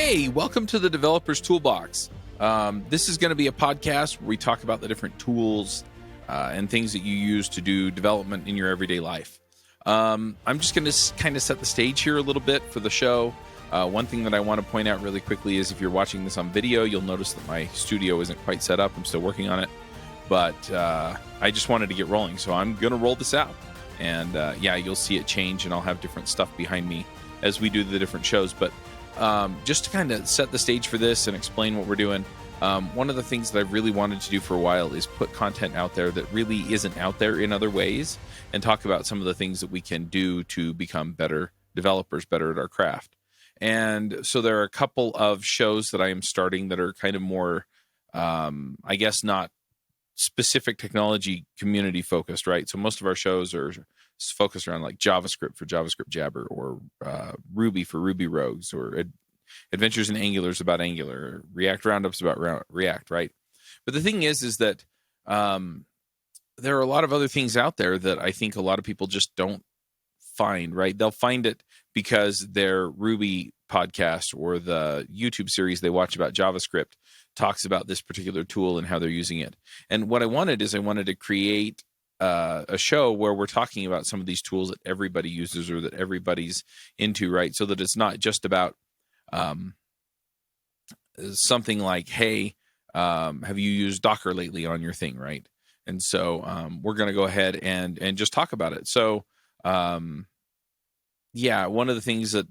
Hey, welcome to the Developer's Toolbox. This is going to be a podcast where we talk about the different tools and things that you use to do development in your everyday life. I'm just going to kind of set the stage here a little bit for the show. One thing that I want to point out really quickly is if you're watching this on video, you'll notice that my studio isn't quite set up. I'm still working on it. But I just wanted to get rolling, so I'm going to roll this out. And you'll see it change, and I'll have different stuff behind me as we do the different shows. But just to kind of set the stage for this and explain what we're doing, one of the things that I've really wanted to do for a while is put content out there that really isn't out there in other ways and talk about some of the things that we can do to become better developers, better at our craft. And so there are a couple of shows that I am starting that are kind of more, I guess, not specific technology community focused, right? So most of our shows are focused around like JavaScript for JavaScript Jabber, or Ruby for Ruby Rogues, or Adventures in Angular's about Angular, or React Roundups about React, right? But the thing is that there are a lot of other things out there that I think a lot of people just don't find, right? They'll find it because their Ruby podcast or the YouTube series they watch about JavaScript talks about this particular tool and how they're using it. And what I wanted to create a show where we're talking about some of these tools that everybody uses or that everybody's into, right? So that it's not just about something like, hey, have you used Docker lately on your thing, right? And so we're going to go ahead and just talk about it. So one of the things that,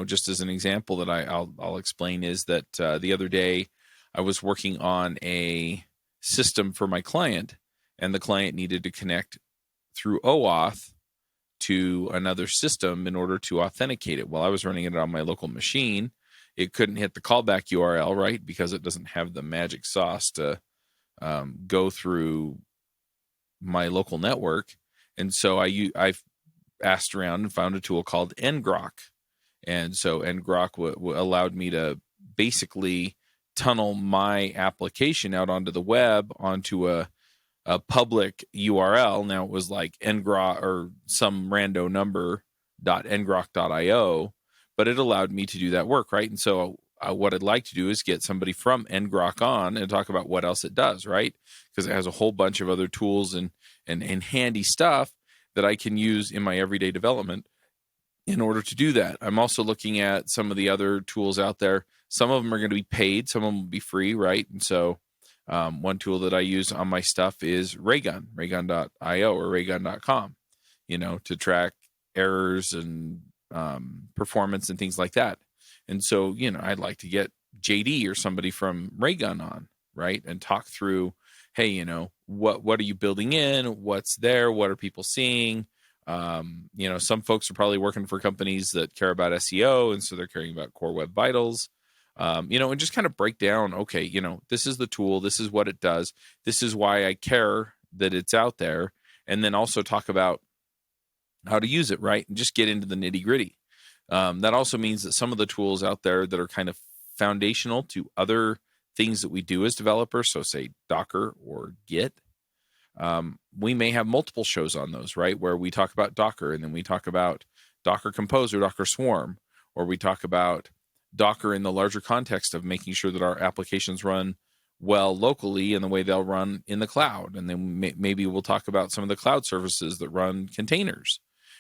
just as an example that I'll explain is that the other day I was working on a system for my client, and the client needed to connect through OAuth to another system in order to authenticate it. While I was running it on my local machine, it couldn't hit the callback URL, right? Because it doesn't have the magic sauce to go through my local network. And so I asked around and found a tool called ngrok. And so ngrok allowed me to basically tunnel my application out onto the web, onto a public URL. Now it was like ngrok or some rando number .ngrok.io, but it allowed me to do that work, right? And so what I'd like to do is get somebody from ngrok on and talk about what else it does, right? Because it has a whole bunch of other tools and handy stuff that I can use in my everyday development in order to do that. I'm also looking at some of the other tools out there. Some of them are going to be paid, some of them will be free, right? And so one tool that I use on my stuff is raygun.io or raygun.com, to track errors and performance and things like that. And so, I'd like to get JD or somebody from Raygun on, right? And talk through, hey, what are you building in? What's there? What are people seeing? Some folks are probably working for companies that care about SEO, and so they're caring about Core Web Vitals. And just kind of break down, okay, this is the tool, this is what it does, this is why I care that it's out there, and then also talk about how to use it, right? And just get into the nitty gritty. That also means that some of the tools out there that are kind of foundational to other things that we do as developers, so say Docker or Git, we may have multiple shows on those, right? Where we talk about Docker, and then we talk about Docker Compose or Docker Swarm, or we talk about Docker in the larger context of making sure that our applications run well locally and the way they'll run in the cloud. And then maybe we'll talk about some of the cloud services that run containers.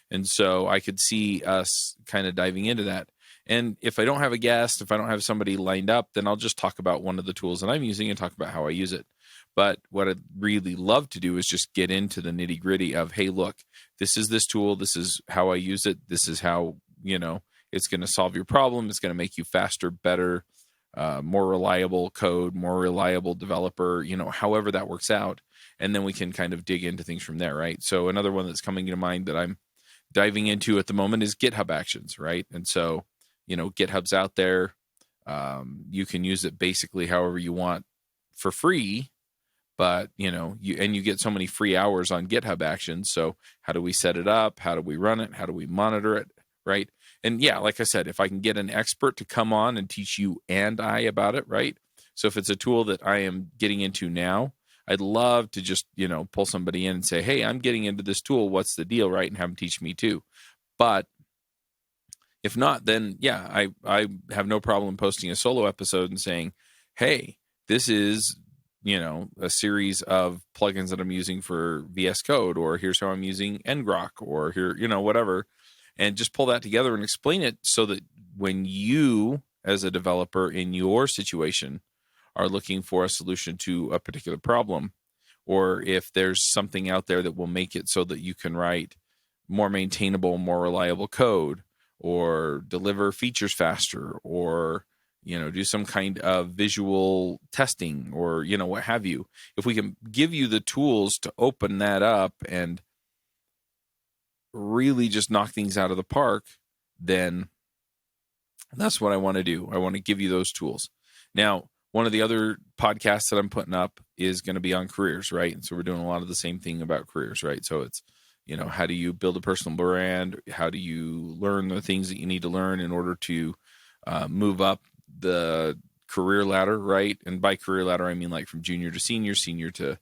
And so I could see us kind of diving into that. And if I don't have a guest, if I don't have somebody lined up, then I'll just talk about one of the tools that I'm using and talk about how I use it. But what I'd really love to do is just get into the nitty gritty of, hey, look, this is this tool. This is how I use it. This is how, it's going to solve your problem. It's going to make you faster, better, more reliable code, more reliable developer, however that works out. And then we can kind of dig into things from there, right? So another one that's coming to mind that I'm diving into at the moment is GitHub Actions, right? And so, GitHub's out there. You can use it basically however you want for free, but, you get so many free hours on GitHub Actions. So how do we set it up? How do we run it? How do we monitor it? Right. And like I said, if I can get an expert to come on and teach you and I about it, right? So if it's a tool that I am getting into now, I'd love to just, pull somebody in and say, hey, I'm getting into this tool. What's the deal, right? And have them teach me too. But If not, then yeah, I have no problem posting a solo episode and saying, hey, this is, a series of plugins that I'm using for VS Code, or here's how I'm using ngrok, or here, whatever, and just pull that together and explain it so that when you, as a developer in your situation, are looking for a solution to a particular problem, or if there's something out there that will make it so that you can write more maintainable, more reliable code, or deliver features faster, or do some kind of visual testing, or what have you. If we can give you the tools to open that up and really just knock things out of the park, then that's what I want to do. I want to give you those tools. Now, one of the other podcasts that I'm putting up is going to be on careers, right? And so we're doing a lot of the same thing about careers, right? So it's, how do you build a personal brand? How do you learn the things that you need to learn in order to move up the career ladder, right? And by career ladder, I mean like from junior to senior, senior to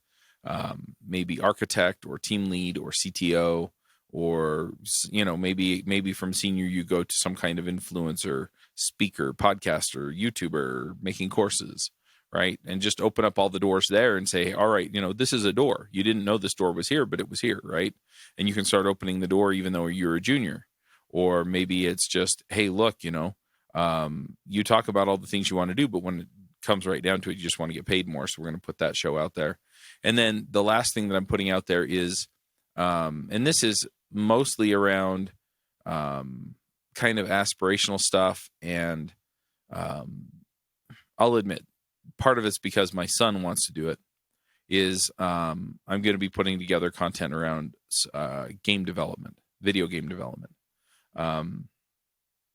maybe architect or team lead or CTO, or maybe from senior you go to some kind of influencer, speaker, podcaster, YouTuber, making courses, right? And just open up all the doors there and say, all right, this is a door. You didn't know this door was here, but it was here, right? And you can start opening the door even though you're a junior. Or maybe it's just, hey, look, you talk about all the things you want to do, but when it comes right down to it, you just want to get paid more. So we're going to put that show out there. And then the last thing that I'm putting out there is, and this is mostly around kind of aspirational stuff. And I'll admit, part of it's because my son wants to do it, is I'm going to be putting together content around game development, video game development.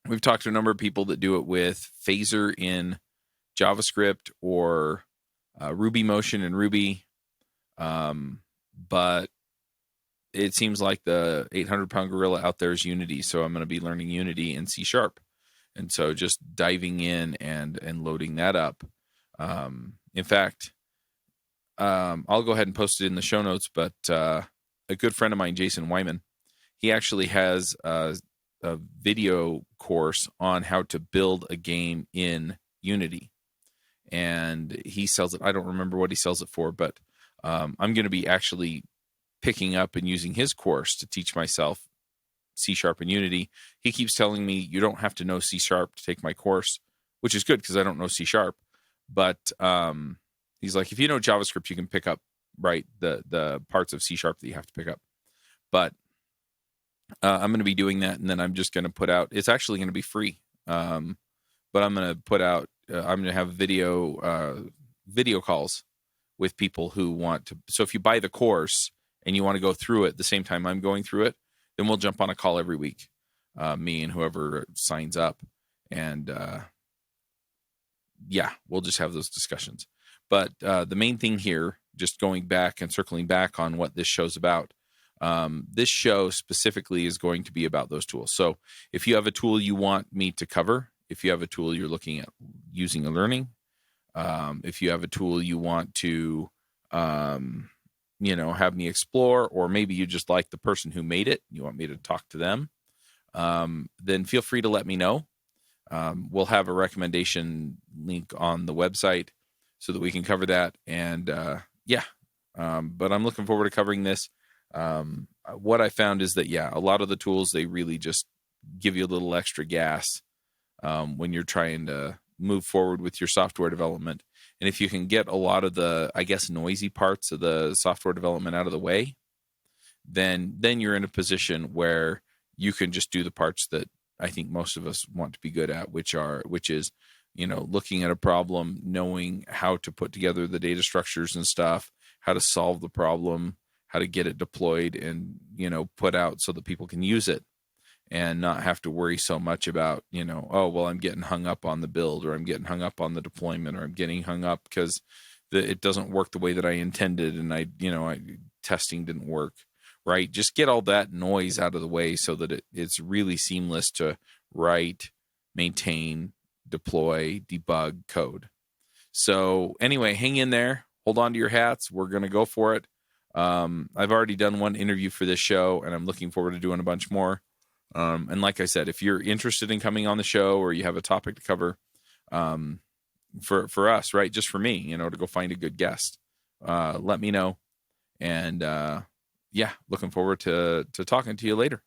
We've talked to a number of people that do it with Phaser in JavaScript, or Ruby Motion in Ruby. But it seems like the 800-pound gorilla out there is Unity. So I'm going to be learning Unity in C#. And so just diving in and loading that up. In fact, I'll go ahead and post it in the show notes, but a good friend of mine, Jason Wyman, he actually has a video course on how to build a game in Unity. And he sells it. I don't remember what he sells it for, but I'm going to be actually picking up and using his course to teach myself C# and Unity. He keeps telling me you don't have to know C# to take my course, which is good because I don't know C#. But he's like, if you know JavaScript, you can pick up, right, the parts of C# that you have to pick up. But I'm going to be doing that, and then I'm just going to put out, it's actually going to be free. But I'm going to put out, I'm going to have video calls with people who want to. So if you buy the course and you want to go through it the same time I'm going through it, then we'll jump on a call every week, me and whoever signs up. And we'll just have those discussions. But the main thing here, just going back and circling back on what this show's about, this show specifically is going to be about those tools. So if you have a tool you want me to cover, if you have a tool you're looking at using or learning, if you have a tool you want to, have me explore, or maybe you just like the person who made it, you want me to talk to them, then feel free to let me know. We'll have a recommendation link on the website so that we can cover that. And but I'm looking forward to covering this. What I found is that, a lot of the tools, they really just give you a little extra gas when you're trying to move forward with your software development. And if you can get a lot of the, I guess, noisy parts of the software development out of the way, then you're in a position where you can just do the parts that I think most of us want to be good at, which is, looking at a problem, knowing how to put together the data structures and stuff, how to solve the problem, how to get it deployed and, put out so that people can use it, and not have to worry so much about, I'm getting hung up on the build, or I'm getting hung up on the deployment, or I'm getting hung up because it doesn't work the way that I intended, and testing didn't work, right? Just get all that noise out of the way so that it's really seamless to write, maintain, deploy, debug code. So anyway, hang in there, hold on to your hats. We're going to go for it. I've already done one interview for this show, and I'm looking forward to doing a bunch more. And like I said, if you're interested in coming on the show or you have a topic to cover, for us, right, just for me, to go find a good guest, let me know. And yeah, looking forward to talking to you later.